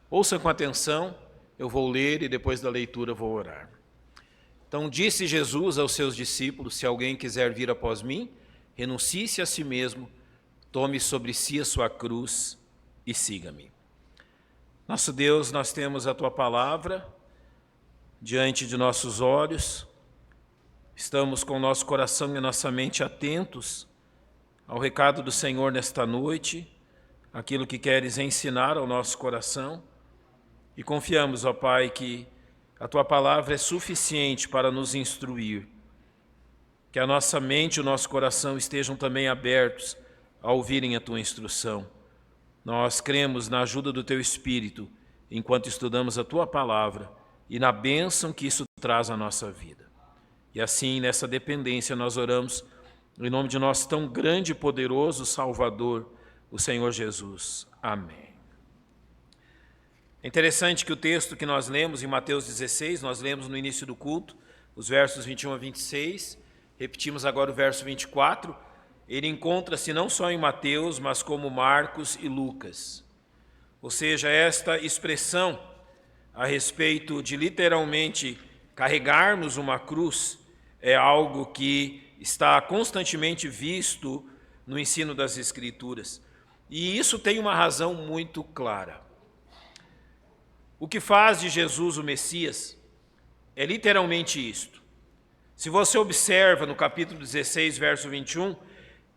Ouça com atenção, eu vou ler e depois da leitura vou orar. Então disse Jesus aos seus discípulos: se alguém quiser vir após mim, renuncie-se a si mesmo, tome sobre si a sua cruz e siga-me. Nosso Deus, nós temos a Tua palavra diante de nossos olhos, estamos com o nosso coração e nossa mente atentos ao recado do Senhor nesta noite, aquilo que queres ensinar ao nosso coração, e confiamos, ó Pai, que a Tua palavra é suficiente para nos instruir, que a nossa mente e o nosso coração estejam também abertos a ouvirem a Tua instrução. Nós cremos na ajuda do Teu Espírito enquanto estudamos a Tua palavra e na bênção que isso traz à nossa vida. E assim, nessa dependência, nós oramos em nome de nosso tão grande e poderoso Salvador, o Senhor Jesus. Amém. É interessante que o texto que nós lemos em Mateus 16, nós lemos no início do culto, os versos 21 a 26, repetimos agora o verso 24, ele encontra-se não só em Mateus, mas como Marcos e Lucas. Ou seja, esta expressão a respeito de literalmente carregarmos uma cruz é algo que está constantemente visto no ensino das Escrituras. E isso tem uma razão muito clara. O que faz de Jesus o Messias é literalmente isto. Se você observa no capítulo 16, verso 21,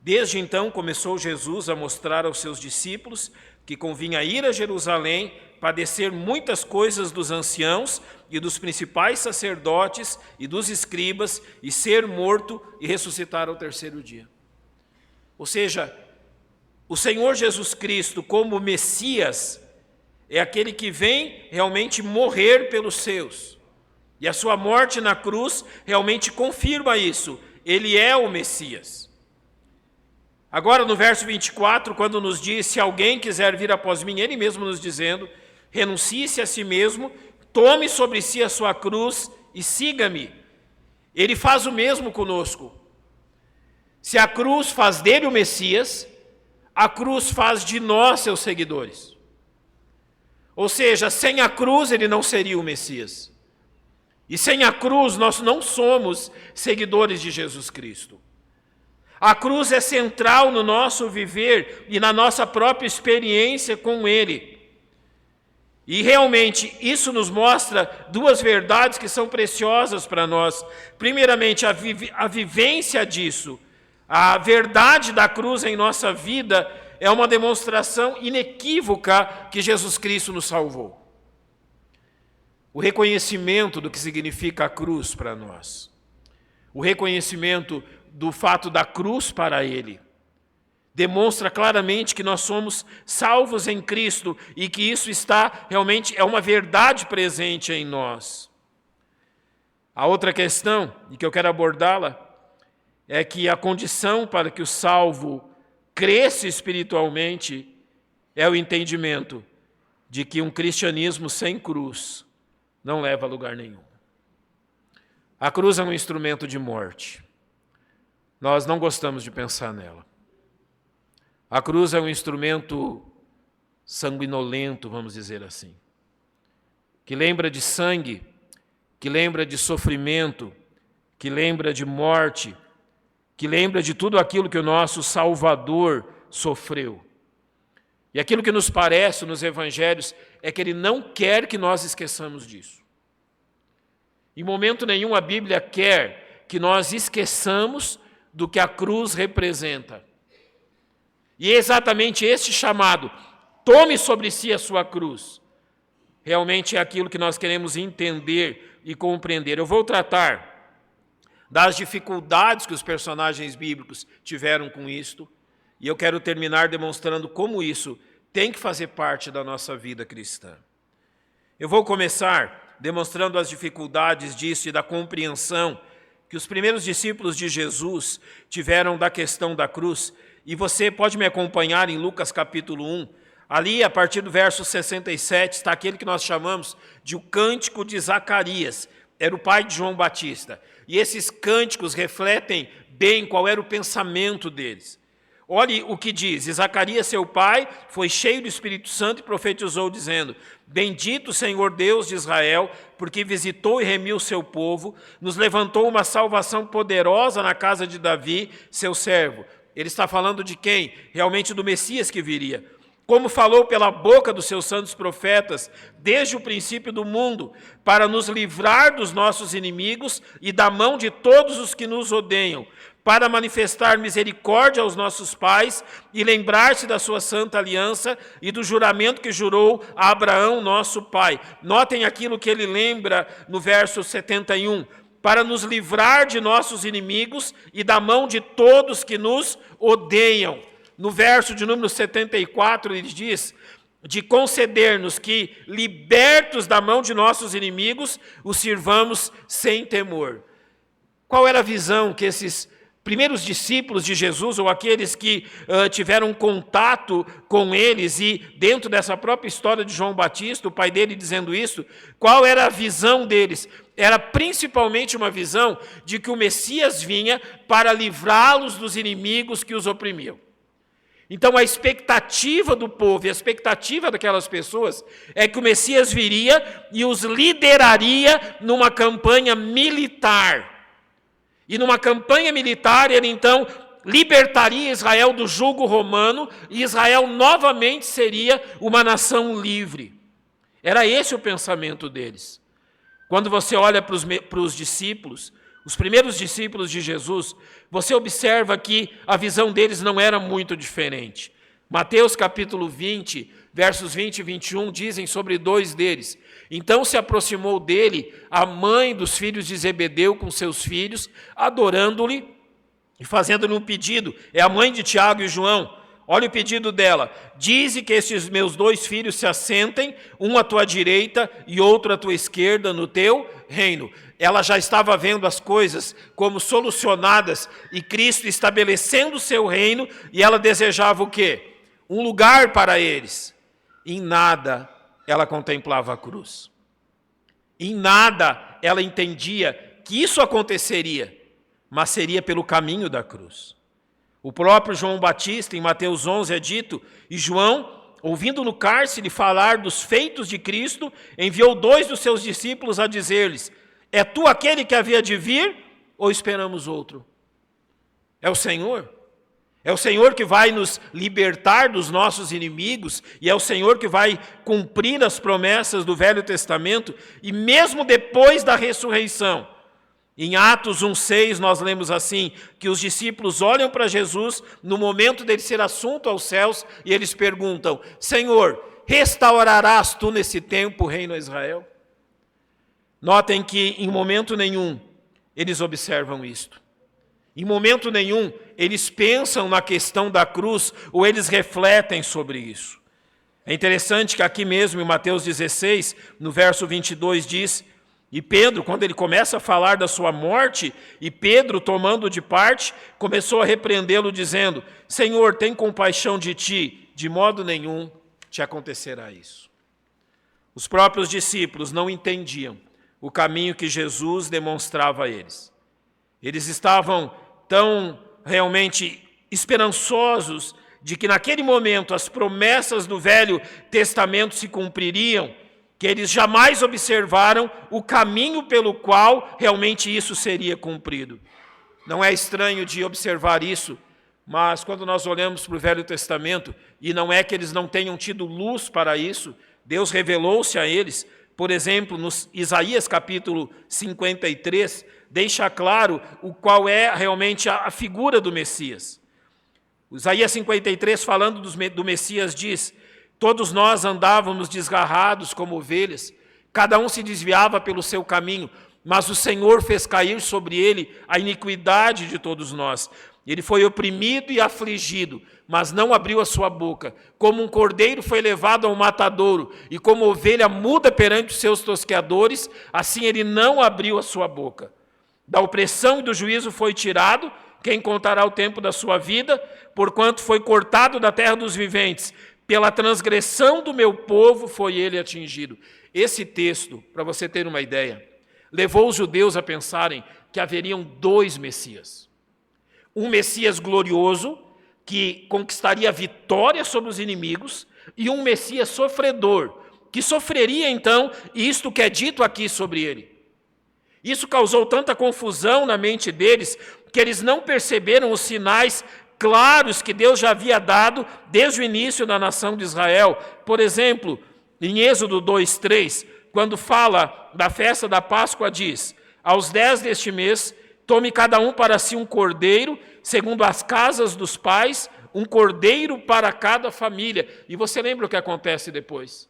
desde então começou Jesus a mostrar aos seus discípulos que convinha ir a Jerusalém, padecer muitas coisas dos anciãos e dos principais sacerdotes e dos escribas, e ser morto e ressuscitar ao terceiro dia. Ou seja, o Senhor Jesus Cristo, como Messias, é aquele que vem realmente morrer pelos seus. E a sua morte na cruz realmente confirma isso. Ele é o Messias. Agora, no verso 24, quando nos diz: se alguém quiser vir após mim, ele mesmo nos dizendo: renuncie-se a si mesmo, tome sobre si a sua cruz e siga-me. Ele faz o mesmo conosco. Se a cruz faz dele o Messias, a cruz faz de nós seus seguidores. Ou seja, sem a cruz ele não seria o Messias. E sem a cruz nós não somos seguidores de Jesus Cristo. A cruz é central no nosso viver e na nossa própria experiência com Ele. E realmente isso nos mostra duas verdades que são preciosas para nós. Primeiramente, a vivência disso, a verdade da cruz em nossa vida é uma demonstração inequívoca que Jesus Cristo nos salvou. O reconhecimento do que significa a cruz para nós. O reconhecimento do fato da cruz para Ele demonstra claramente que nós somos salvos em Cristo e que isso está realmente é uma verdade presente em nós. A outra questão, e que eu quero abordá-la, é que a condição para que o salvo cresça espiritualmente é o entendimento de que um cristianismo sem cruz não leva a lugar nenhum. A cruz é um instrumento de morte. Nós não gostamos de pensar nela. A cruz é um instrumento sanguinolento, vamos dizer assim, que lembra de sangue, que lembra de sofrimento, que lembra de morte, que lembra de tudo aquilo que o nosso Salvador sofreu. E aquilo que nos parece nos evangelhos é que Ele não quer que nós esqueçamos disso. Em momento nenhum a Bíblia quer que nós esqueçamos do que a cruz representa. E é exatamente este chamado, tome sobre si a sua cruz, realmente é aquilo que nós queremos entender e compreender. Eu vou tratar das dificuldades que os personagens bíblicos tiveram com isto, e eu quero terminar demonstrando como isso tem que fazer parte da nossa vida cristã. Eu vou começar demonstrando as dificuldades disso e da compreensão que os primeiros discípulos de Jesus tiveram da questão da cruz. E você pode me acompanhar em Lucas capítulo 1. Ali, a partir do verso 67, está aquele que nós chamamos de o cântico de Zacarias. Era o pai de João Batista. E esses cânticos refletem bem qual era o pensamento deles. Olhe o que diz: e Zacarias, seu pai, foi cheio do Espírito Santo e profetizou, dizendo: bendito o Senhor Deus de Israel, porque visitou e remiu o seu povo, nos levantou uma salvação poderosa na casa de Davi, seu servo. Ele está falando de quem? Realmente do Messias que viria. Como falou pela boca dos seus santos profetas, desde o princípio do mundo, para nos livrar dos nossos inimigos e da mão de todos os que nos odeiam, para manifestar misericórdia aos nossos pais e lembrar-se da sua santa aliança e do juramento que jurou a Abraão, nosso pai. Notem aquilo que ele lembra no verso 71, para nos livrar de nossos inimigos e da mão de todos que nos odeiam. No verso de número 74, ele diz: de conceder-nos que, libertos da mão de nossos inimigos, os sirvamos sem temor. Qual era a visão que esses primeiros discípulos de Jesus, ou aqueles que tiveram contato com eles, e dentro dessa própria história de João Batista, o pai dele dizendo isso, qual era a visão deles? Era principalmente uma visão de que o Messias vinha para livrá-los dos inimigos que os oprimiam. Então a expectativa do povo e a expectativa daquelas pessoas é que o Messias viria e os lideraria numa campanha militar. E numa campanha militar ele então libertaria Israel do jugo romano e Israel novamente seria uma nação livre. Era esse o pensamento deles. Quando você olha para os discípulos, os primeiros discípulos de Jesus, você observa que a visão deles não era muito diferente. Mateus capítulo 20, versos 20 e 21 dizem sobre dois deles: então se aproximou dele a mãe dos filhos de Zebedeu com seus filhos, adorando-lhe e fazendo-lhe um pedido. É a mãe de Tiago e João. Olha o pedido dela: dize que estes meus dois filhos se assentem, um à tua direita e outro à tua esquerda no teu reino. Ela já estava vendo as coisas como solucionadas e Cristo estabelecendo o seu reino, e ela desejava o quê? Um lugar para eles. Em nada ela contemplava a cruz. Em nada ela entendia que isso aconteceria, mas seria pelo caminho da cruz. O próprio João Batista, em Mateus 11, é dito: e João, ouvindo no cárcere falar dos feitos de Cristo, enviou 2 dos seus discípulos a dizer-lhes: é tu aquele que havia de vir, ou esperamos outro? É o Senhor. É o Senhor que vai nos libertar dos nossos inimigos, e é o Senhor que vai cumprir as promessas do Velho Testamento, e mesmo depois da ressurreição. Em Atos 1,6 nós lemos assim, que os discípulos olham para Jesus no momento dele ser assunto aos céus, e eles perguntam: Senhor, restaurarás tu nesse tempo o reino a Israel? Notem que em momento nenhum eles observam isto. Em momento nenhum eles pensam na questão da cruz ou eles refletem sobre isso. É interessante que aqui mesmo em Mateus 16, no verso 22 diz: e Pedro, quando ele começa a falar da sua morte, e Pedro, tomando de parte, começou a repreendê-lo dizendo: Senhor, tem compaixão de ti, de modo nenhum te acontecerá isso. Os próprios discípulos não entendiam o caminho que Jesus demonstrava a eles. Eles estavam tão realmente esperançosos de que naquele momento as promessas do Velho Testamento se cumpririam, que eles jamais observaram o caminho pelo qual realmente isso seria cumprido. Não é estranho de observar isso, mas quando nós olhamos para o Velho Testamento, e não é que eles não tenham tido luz para isso, Deus revelou-se a eles. Por exemplo, no Isaías capítulo 53, deixa claro qual é realmente a figura do Messias. Isaías 53, falando do Messias, diz: todos nós andávamos desgarrados como ovelhas, cada um se desviava pelo seu caminho, mas o Senhor fez cair sobre ele a iniquidade de todos nós. Ele foi oprimido e afligido, mas não abriu a sua boca. Como um cordeiro foi levado ao matadouro, e como ovelha muda perante os seus tosqueadores, assim ele não abriu a sua boca. Da opressão e do juízo foi tirado. Quem contará o tempo da sua vida? Porquanto foi cortado da terra dos viventes. Pela transgressão do meu povo foi ele atingido. Esse texto, para você ter uma ideia, levou os judeus a pensarem que haveriam 2 Messias. Um Messias glorioso, que conquistaria vitória sobre os inimigos, e um Messias sofredor, que sofreria então isto que é dito aqui sobre ele. Isso causou tanta confusão na mente deles, que eles não perceberam os sinais claros que Deus já havia dado desde o início da nação de Israel. Por exemplo, em Êxodo 2:3, quando fala da festa da Páscoa, diz: aos 10 deste mês, tome cada um para si um cordeiro, segundo as casas dos pais, um cordeiro para cada família. E você lembra o que acontece depois?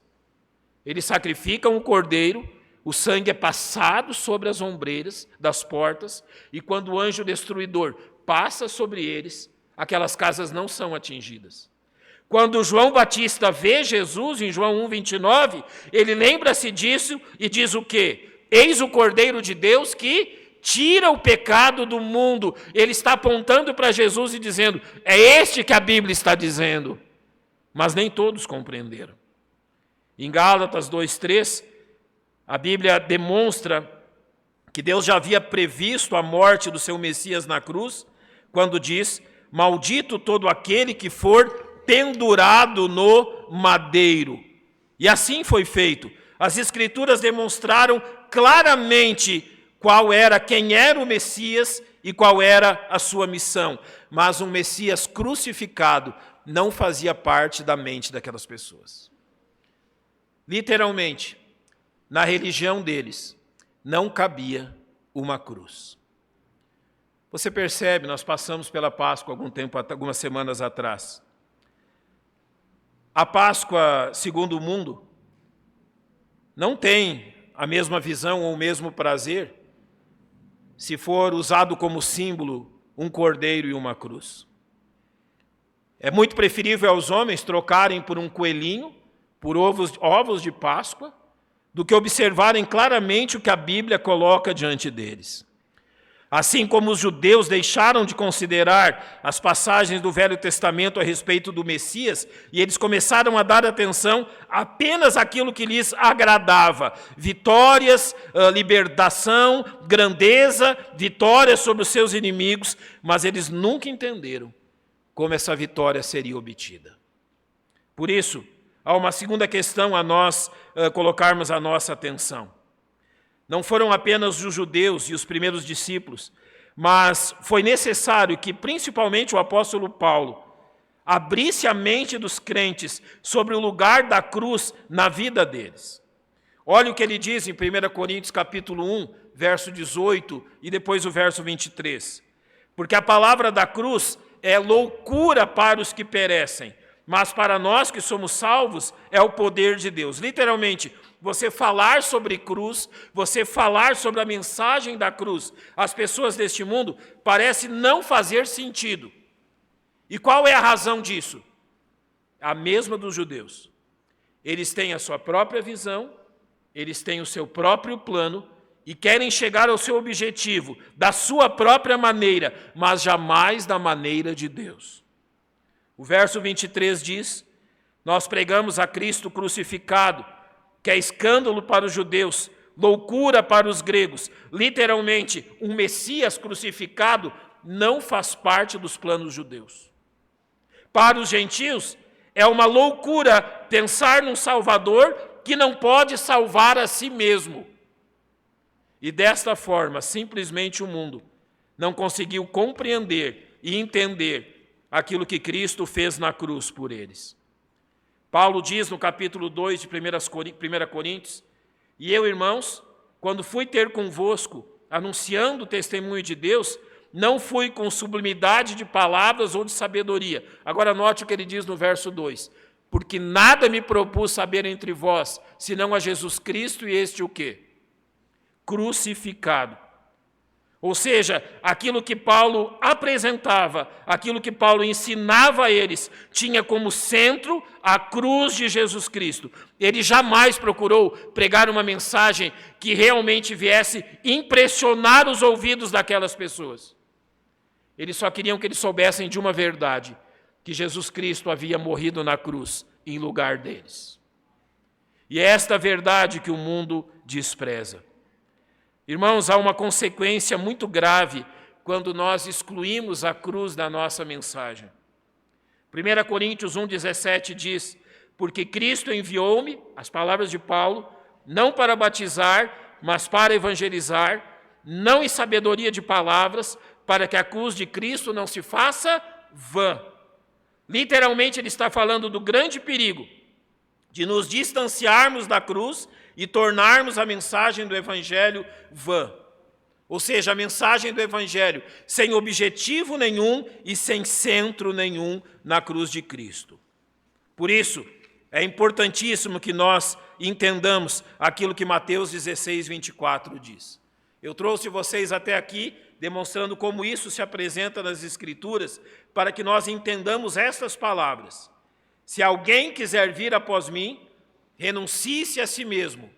Eles sacrificam um cordeiro, o sangue é passado sobre as ombreiras das portas, e quando o anjo destruidor passa sobre eles, aquelas casas não são atingidas. Quando João Batista vê Jesus, em João 1:29, ele lembra-se disso e diz o quê? Eis o Cordeiro de Deus que tira o pecado do mundo. Ele está apontando para Jesus e dizendo, é este que a Bíblia está dizendo. Mas nem todos compreenderam. Em Gálatas 2:3, a Bíblia demonstra que Deus já havia previsto a morte do seu Messias na cruz, quando diz, maldito todo aquele que for pendurado no madeiro. E assim foi feito. As Escrituras demonstraram claramente quem era o Messias e qual era a sua missão. Mas um Messias crucificado não fazia parte da mente daquelas pessoas. Literalmente, na religião deles, não cabia uma cruz. Você percebe, nós passamos pela Páscoa algumas semanas atrás. A Páscoa, segundo o mundo, não tem a mesma visão ou o mesmo prazer se for usado como símbolo um cordeiro e uma cruz. É muito preferível aos homens trocarem por um coelhinho, por ovos de Páscoa, do que observarem claramente o que a Bíblia coloca diante deles. Assim como os judeus deixaram de considerar as passagens do Velho Testamento a respeito do Messias, e eles começaram a dar atenção apenas àquilo que lhes agradava. Vitórias, libertação, grandeza, vitórias sobre os seus inimigos, mas eles nunca entenderam como essa vitória seria obtida. Por isso, há uma segunda questão a nós colocarmos a nossa atenção. Não foram apenas os judeus e os primeiros discípulos, mas foi necessário que, principalmente, o apóstolo Paulo abrisse a mente dos crentes sobre o lugar da cruz na vida deles. Olha o que ele diz em 1 Coríntios capítulo 1, verso 18 e depois o verso 23. Porque a palavra da cruz é loucura para os que perecem, mas para nós que somos salvos é o poder de Deus. Literalmente, você falar sobre cruz, você falar sobre a mensagem da cruz, as pessoas deste mundo parece não fazer sentido. E qual é a razão disso? A mesma dos judeus. Eles têm a sua própria visão, eles têm o seu próprio plano e querem chegar ao seu objetivo da sua própria maneira, mas jamais da maneira de Deus. O verso 23 diz, nós pregamos a Cristo crucificado, que é escândalo para os judeus, loucura para os gregos. Literalmente, um Messias crucificado não faz parte dos planos judeus. Para os gentios, é uma loucura pensar num Salvador que não pode salvar a si mesmo. E desta forma, simplesmente o mundo não conseguiu compreender e entender aquilo que Cristo fez na cruz por eles. Paulo diz no capítulo 2 de 1 Coríntios, e eu, irmãos, quando fui ter convosco, anunciando o testemunho de Deus, não fui com sublimidade de palavras ou de sabedoria. Agora note o que ele diz no verso 2. Porque nada me propus saber entre vós, senão a Jesus Cristo e este o quê? Crucificado. Ou seja, aquilo que Paulo apresentava, aquilo que Paulo ensinava a eles, tinha como centro a cruz de Jesus Cristo. Ele jamais procurou pregar uma mensagem que realmente viesse impressionar os ouvidos daquelas pessoas. Eles só queriam que eles soubessem de uma verdade, que Jesus Cristo havia morrido na cruz em lugar deles. E é esta verdade que o mundo despreza. Irmãos, há uma consequência muito grave quando nós excluímos a cruz da nossa mensagem. 1 Coríntios 1,17 diz: porque Cristo enviou-me, as palavras de Paulo, não para batizar, mas para evangelizar, não em sabedoria de palavras, para que a cruz de Cristo não se faça vã. Literalmente ele está falando do grande perigo de nos distanciarmos da cruz e tornarmos a mensagem do Evangelho vã. Ou seja, a mensagem do Evangelho sem objetivo nenhum e sem centro nenhum na cruz de Cristo. Por isso, é importantíssimo que nós entendamos aquilo que Mateus 16, 24 diz. Eu trouxe vocês até aqui, demonstrando como isso se apresenta nas Escrituras, para que nós entendamos estas palavras. Se alguém quiser vir após mim, renuncie-se a si mesmo,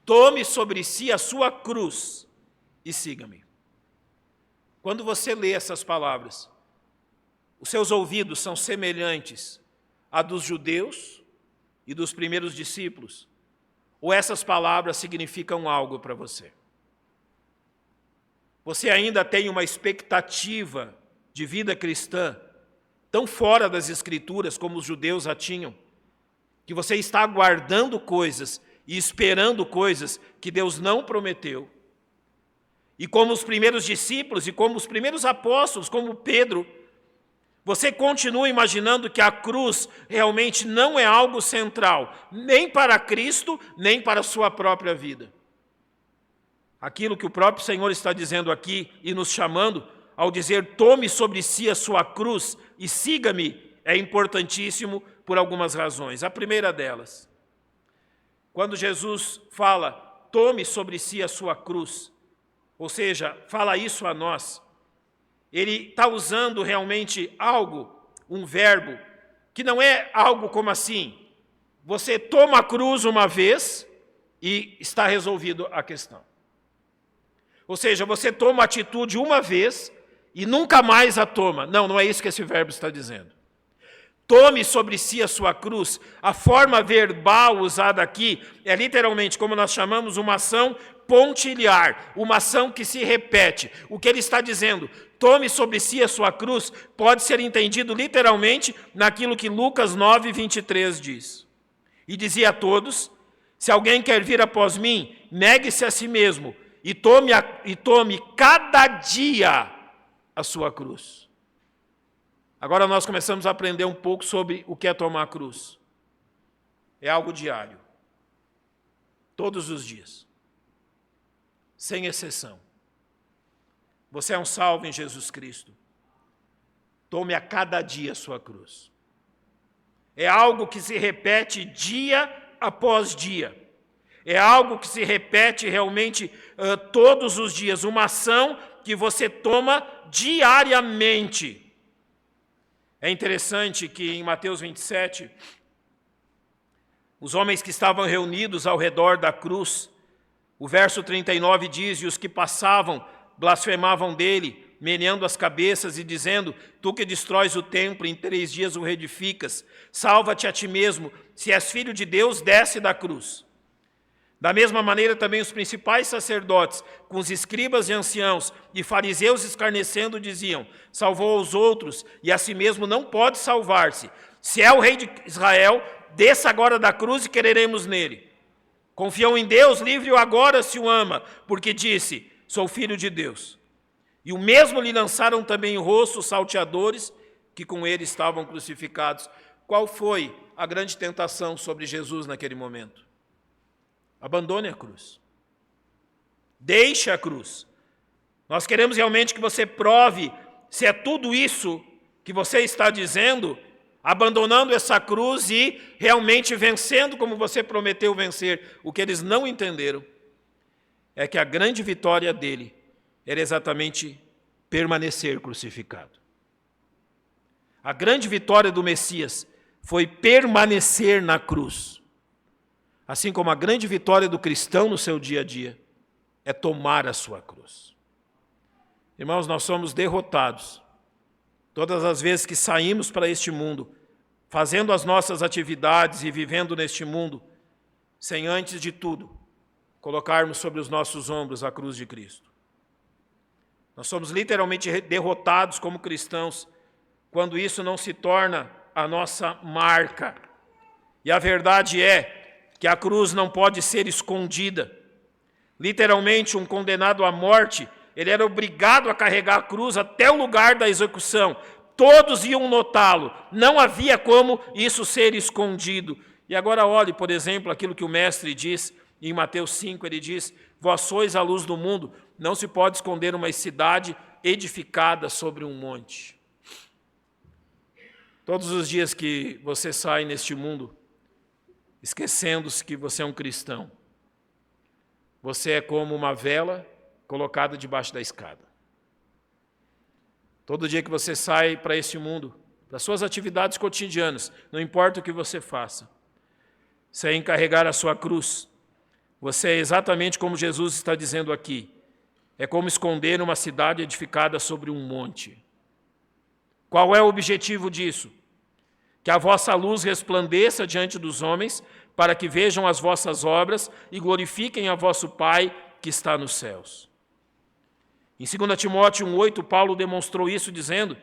tome sobre si a sua cruz e siga-me. Quando você lê essas palavras, os seus ouvidos são semelhantes a dos judeus e dos primeiros discípulos? Ou essas palavras significam algo para você? Você ainda tem uma expectativa de vida cristã tão fora das Escrituras como os judeus a tinham, que você está aguardando coisas e esperando coisas que Deus não prometeu? E como os primeiros discípulos e como os primeiros apóstolos, como Pedro, você continua imaginando que a cruz realmente não é algo central, nem para Cristo, nem para a sua própria vida. Aquilo que o próprio Senhor está dizendo aqui e nos chamando, ao dizer, tome sobre si a sua cruz e siga-me, é importantíssimo por algumas razões. A primeira delas, quando Jesus fala, tome sobre si a sua cruz, ou seja, fala isso a nós, ele está usando realmente algo, um verbo, que não é algo como assim, você toma a cruz uma vez e está resolvido a questão. Ou seja, você toma a atitude uma vez e nunca mais a toma. Não, não é isso que esse verbo está dizendo. Tome sobre si a sua cruz. A forma verbal usada aqui é literalmente, como nós chamamos, uma ação pontilhar, uma ação que se repete. O que ele está dizendo, tome sobre si a sua cruz, pode ser entendido literalmente naquilo que Lucas 9, 23 diz. E dizia a todos, se alguém quer vir após mim, negue-se a si mesmo e tome cada dia a sua cruz. Agora nós começamos a aprender um pouco sobre o que é tomar a cruz. É algo diário. Todos os dias. Sem exceção. Você é um salvo em Jesus Cristo. Tome a cada dia a sua cruz. É algo que se repete dia após dia. É algo que se repete realmente todos os dias. Uma ação que você toma diariamente. É interessante que em Mateus 27, os homens que estavam reunidos ao redor da cruz, o verso 39 diz, e os que passavam blasfemavam dele, meneando as cabeças e dizendo, tu que destróis o templo, em 3 dias o reedificas, salva-te a ti mesmo, se és filho de Deus, desce da cruz. Da mesma maneira também os principais sacerdotes, com os escribas e anciãos e fariseus escarnecendo, diziam, salvou os outros e a si mesmo não pode salvar-se. Se é o rei de Israel, desça agora da cruz e quereremos nele. Confiam em Deus, livre-o agora se o ama, porque disse, sou filho de Deus. E o mesmo lhe lançaram também em rosto os salteadores que com ele estavam crucificados. Qual foi a grande tentação sobre Jesus naquele momento? Abandone a cruz. Deixe a cruz. Nós queremos realmente que você prove se é tudo isso que você está dizendo, abandonando essa cruz e realmente vencendo como você prometeu vencer. O que eles não entenderam é que a grande vitória dele era exatamente permanecer crucificado. A grande vitória do Messias foi permanecer na cruz. Assim como a grande vitória do cristão no seu dia a dia é tomar a sua cruz. Irmãos, nós somos derrotados. Todas as vezes que saímos para este mundo, fazendo as nossas atividades e vivendo neste mundo, sem antes de tudo, colocarmos sobre os nossos ombros a cruz de Cristo. Nós somos literalmente derrotados como cristãos, quando isso não se torna a nossa marca. E a verdade é que a cruz não pode ser escondida. Literalmente, um condenado à morte, ele era obrigado a carregar a cruz até o lugar da execução. Todos iam notá-lo. Não havia como isso ser escondido. E agora olhe, por exemplo, aquilo que o mestre diz em Mateus 5, ele diz: vós sois a luz do mundo, não se pode esconder uma cidade edificada sobre um monte. Todos os dias que você sai neste mundo, esquecendo-se que você é um cristão, você é como uma vela colocada debaixo da escada. Todo dia que você sai para este mundo, para suas atividades cotidianas, não importa o que você faça, sem carregar a sua cruz, você é exatamente como Jesus está dizendo aqui. É como esconder uma cidade edificada sobre um monte. Qual é o objetivo disso? Que a vossa luz resplandeça diante dos homens, para que vejam as vossas obras e glorifiquem a vosso Pai que está nos céus. Em 2 Timóteo 1,8, Paulo demonstrou isso dizendo: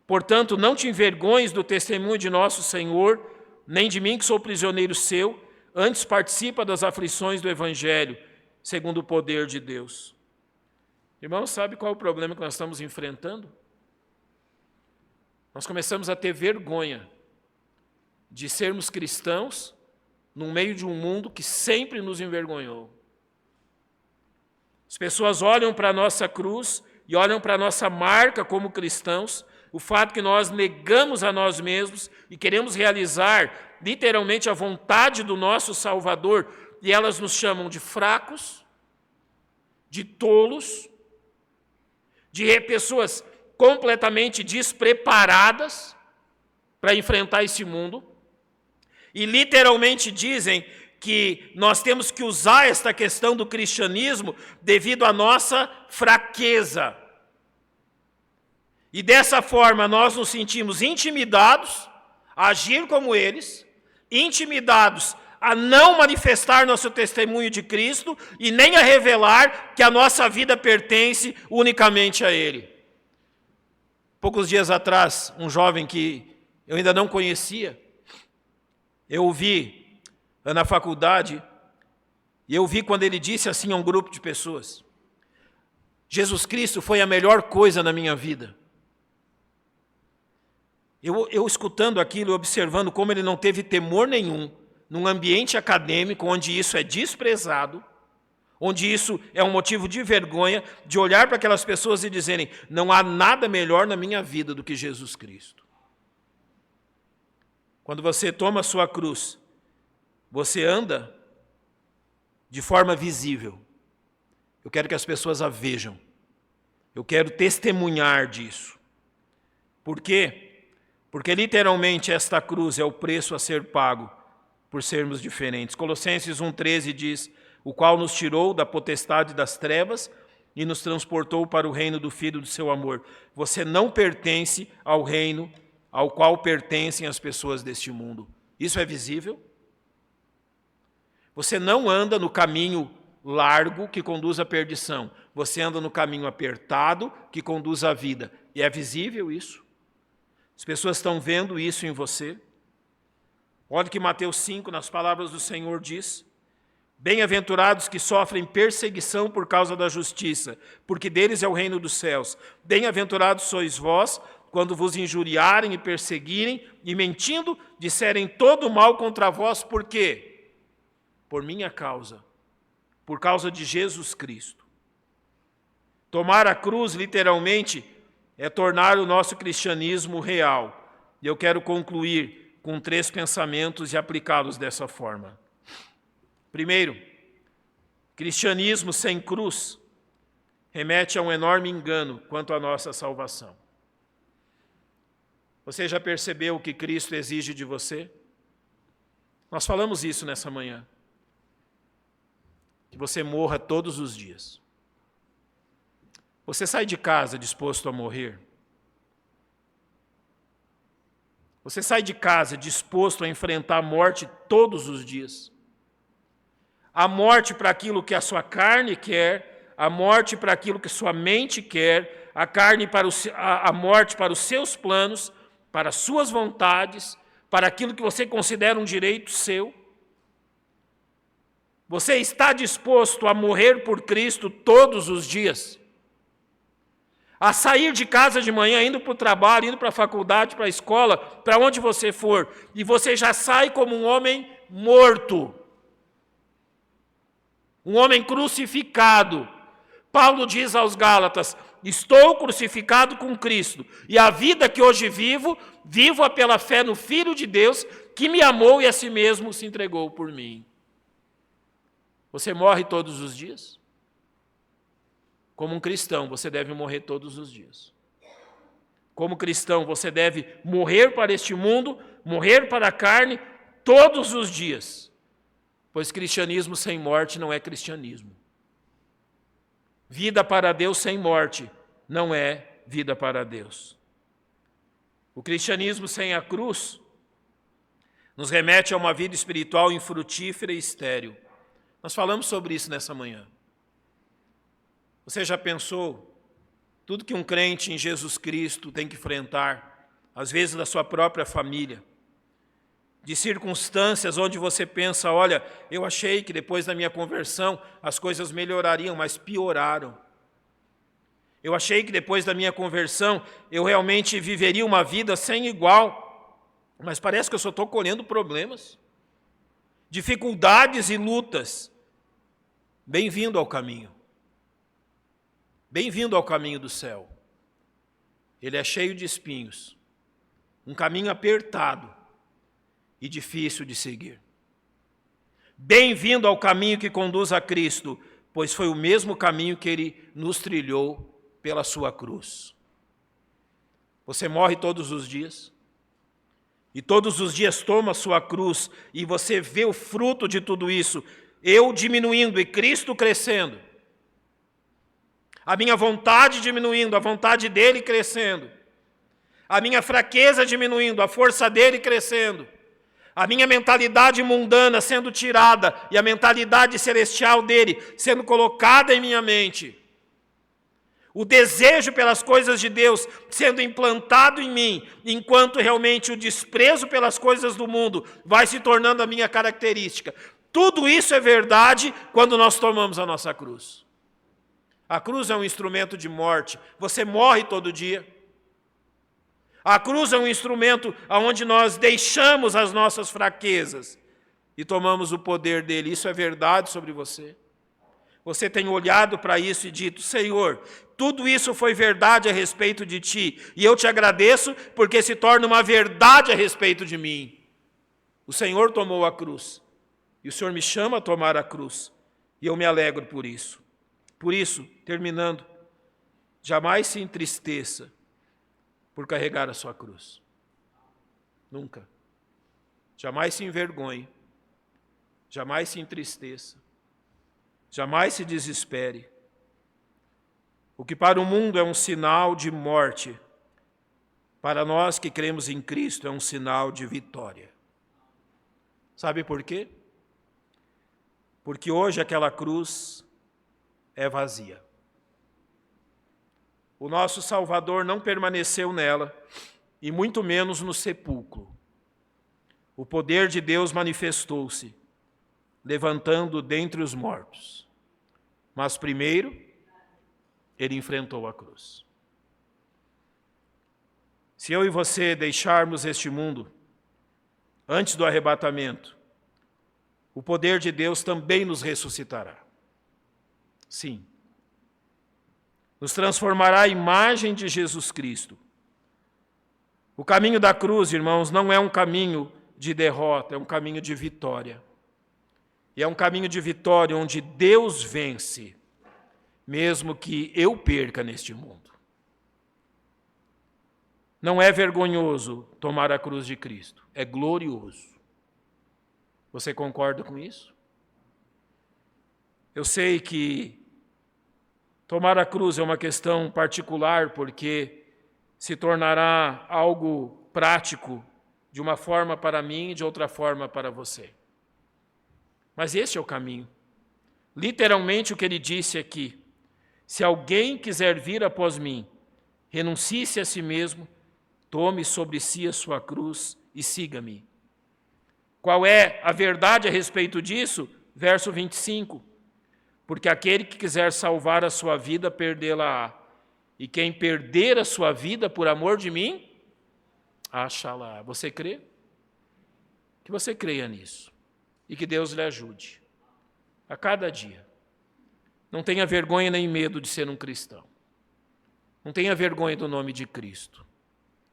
portanto, não te envergonhes do testemunho de nosso Senhor, nem de mim que sou prisioneiro seu, antes participa das aflições do Evangelho, segundo o poder de Deus. Irmãos, sabe qual é o problema que nós estamos enfrentando? Nós começamos a ter vergonha de sermos cristãos no meio de um mundo que sempre nos envergonhou. As pessoas olham para a nossa cruz e olham para a nossa marca como cristãos, o fato que nós negamos a nós mesmos e queremos realizar literalmente a vontade do nosso Salvador, e elas nos chamam de fracos, de tolos, de pessoas completamente despreparadas para enfrentar esse mundo, e literalmente dizem que nós temos que usar esta questão do cristianismo devido à nossa fraqueza. E dessa forma nós nos sentimos intimidados a agir como eles, intimidados a não manifestar nosso testemunho de Cristo e nem a revelar que a nossa vida pertence unicamente a Ele. Poucos dias atrás, um jovem que eu ainda não conhecia, eu o vi na faculdade, e eu vi quando ele disse assim a um grupo de pessoas: Jesus Cristo foi a melhor coisa na minha vida. Eu escutando aquilo, observando como ele não teve temor nenhum, num ambiente acadêmico onde isso é desprezado, onde isso é um motivo de vergonha, de olhar para aquelas pessoas e dizerem: não há nada melhor na minha vida do que Jesus Cristo. Quando você toma a sua cruz, você anda de forma visível. Eu quero que as pessoas a vejam. Eu quero testemunhar disso. Por quê? Porque literalmente esta cruz é o preço a ser pago por sermos diferentes. Colossenses 1,13 diz: o qual nos tirou da potestade das trevas e nos transportou para o reino do Filho do seu amor. Você não pertence ao reino ao qual pertencem as pessoas deste mundo. Isso é visível? Você não anda no caminho largo que conduz à perdição. Você anda no caminho apertado que conduz à vida. E é visível isso? As pessoas estão vendo isso em você? Olha que Mateus 5, nas palavras do Senhor, diz: bem-aventurados que sofrem perseguição por causa da justiça, porque deles é o reino dos céus. Bem-aventurados sois vós, quando vos injuriarem e perseguirem, e mentindo, disserem todo mal contra vós. Por quê? Por minha causa, por causa de Jesus Cristo. Tomar a cruz, literalmente, é tornar o nosso cristianismo real. E eu quero concluir com 3 pensamentos e aplicá-los dessa forma. Primeiro, cristianismo sem cruz remete a um enorme engano quanto à nossa salvação. Você já percebeu o que Cristo exige de você? Nós falamos isso nessa manhã. Que você morra todos os dias. Você sai de casa disposto a morrer? Você sai de casa disposto a enfrentar a morte todos os dias? A morte para aquilo que a sua carne quer, a morte para aquilo que sua mente quer, a morte para os seus planos, para as suas vontades, para aquilo que você considera um direito seu? Você está disposto a morrer por Cristo todos os dias? A sair de casa de manhã, indo para o trabalho, indo para a faculdade, para a escola, para onde você for, e você já sai como um homem morto, um homem crucificado. Paulo diz aos Gálatas: estou crucificado com Cristo, e a vida que hoje vivo, vivo-a pela fé no Filho de Deus, que me amou e a si mesmo se entregou por mim. Você morre todos os dias? Como um cristão, você deve morrer todos os dias. Como cristão, você deve morrer para este mundo, morrer para a carne, todos os dias. Pois cristianismo sem morte não é cristianismo. Vida para Deus sem morte não é vida para Deus. O cristianismo sem a cruz nos remete a uma vida espiritual infrutífera e estéril. Nós falamos sobre isso nessa manhã. Você já pensou tudo que um crente em Jesus Cristo tem que enfrentar, às vezes da sua própria família, de circunstâncias onde você pensa: olha, eu achei que depois da minha conversão as coisas melhorariam, mas pioraram. Eu achei que depois da minha conversão eu realmente viveria uma vida sem igual, mas parece que eu só estou colhendo problemas, dificuldades e lutas. Bem-vindo ao caminho. Bem-vindo ao caminho do céu. Ele é cheio de espinhos, um caminho apertado e difícil de seguir. Bem-vindo ao caminho que conduz a Cristo, pois foi o mesmo caminho que Ele nos trilhou pela sua cruz. Você morre todos os dias, e todos os dias toma a sua cruz, e você vê o fruto de tudo isso, eu diminuindo e Cristo crescendo. A minha vontade diminuindo, a vontade dele crescendo. A minha fraqueza diminuindo, a força dele crescendo. A minha mentalidade mundana sendo tirada e a mentalidade celestial dele sendo colocada em minha mente. O desejo pelas coisas de Deus sendo implantado em mim, enquanto realmente o desprezo pelas coisas do mundo vai se tornando a minha característica. Tudo isso é verdade quando nós tomamos a nossa cruz. A cruz é um instrumento de morte. Você morre todo dia. A cruz é um instrumento onde nós deixamos as nossas fraquezas e tomamos o poder dele. Isso é verdade sobre você. Você tem olhado para isso e dito: Senhor, tudo isso foi verdade a respeito de ti, e eu te agradeço porque se torna uma verdade a respeito de mim. O Senhor tomou a cruz, e o Senhor me chama a tomar a cruz, e eu me alegro por isso. Por isso, terminando, jamais se entristeça por carregar a sua cruz. Nunca. Jamais se envergonhe. Jamais se entristeça. Jamais se desespere. O que para o mundo é um sinal de morte, para nós que cremos em Cristo é um sinal de vitória. Sabe por quê? Porque hoje aquela cruz é vazia. O nosso Salvador não permaneceu nela, e muito menos no sepulcro. O poder de Deus manifestou-se, levantando dentre os mortos. Mas primeiro, ele enfrentou a cruz. Se eu e você deixarmos este mundo antes do arrebatamento, o poder de Deus também nos ressuscitará. Sim. Nos transformará à imagem de Jesus Cristo. O caminho da cruz, irmãos, não é um caminho de derrota, é um caminho de vitória. E é um caminho de vitória onde Deus vence, mesmo que eu perca neste mundo. Não é vergonhoso tomar a cruz de Cristo, é glorioso. Você concorda com isso? Eu sei que tomar a cruz é uma questão particular, porque se tornará algo prático de uma forma para mim e de outra forma para você. Mas esse é o caminho. Literalmente o que ele disse aqui: se alguém quiser vir após mim, renuncie-se a si mesmo, Tome sobre si a sua cruz e siga-me. Qual é a verdade a respeito disso? Verso 25. Porque aquele que quiser salvar a sua vida, perdê-la-á. E quem perder a sua vida por amor de mim, achará. Você crê? Que você creia nisso. E que Deus lhe ajude. A cada dia. Não tenha vergonha nem medo de ser um cristão. Não tenha vergonha do nome de Cristo.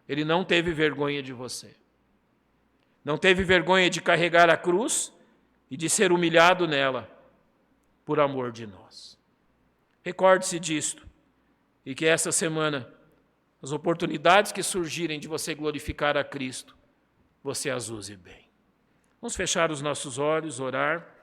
Ele não teve vergonha de você. Não teve vergonha de carregar a cruz e de ser humilhado nela por amor de nós. Recorde-se disto e que essa semana, as oportunidades que surgirem de você glorificar a Cristo, você as use bem. Vamos fechar os nossos olhos, orar.